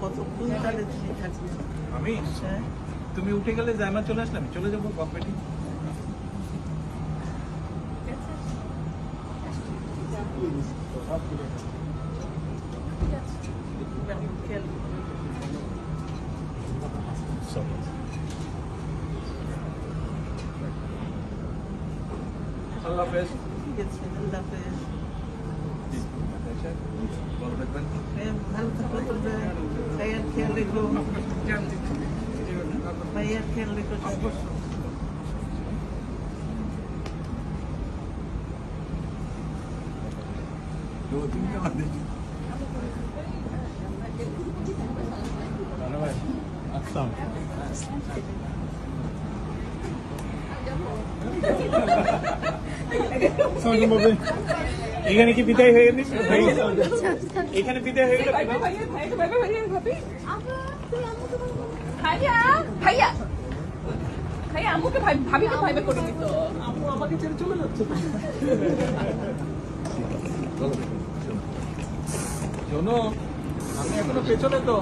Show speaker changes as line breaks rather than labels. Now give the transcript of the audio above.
কতক্ষণ তাহলে তুমি থাকবে?
আমি তুমি উঠে গেলে জায়মা চলে আসলে আমি চলে যাবো কম্পিটি। আল্লাহ হাফেজ।
ঠিক আছে, আল্লাহ হাফেজ।
ভালো থাকবেন।
ভালো থাকো, তোমরা ভাইয়ার খেয়াল রেখো, ভাইয়ার খেয়াল রেখো।
এখানে কি বিদায় হয়ে গেল? এখানে বিদায় হয়ে গেল।
ভাইয়া ভাইয়া ভাইয়া আম্মুকে ভাবিকে ভাইবে করে দিত।
আম্মু আমাকে ছেড়ে চলে যাচ্ছে। শোনো, আমি এখনো পেছনে তো।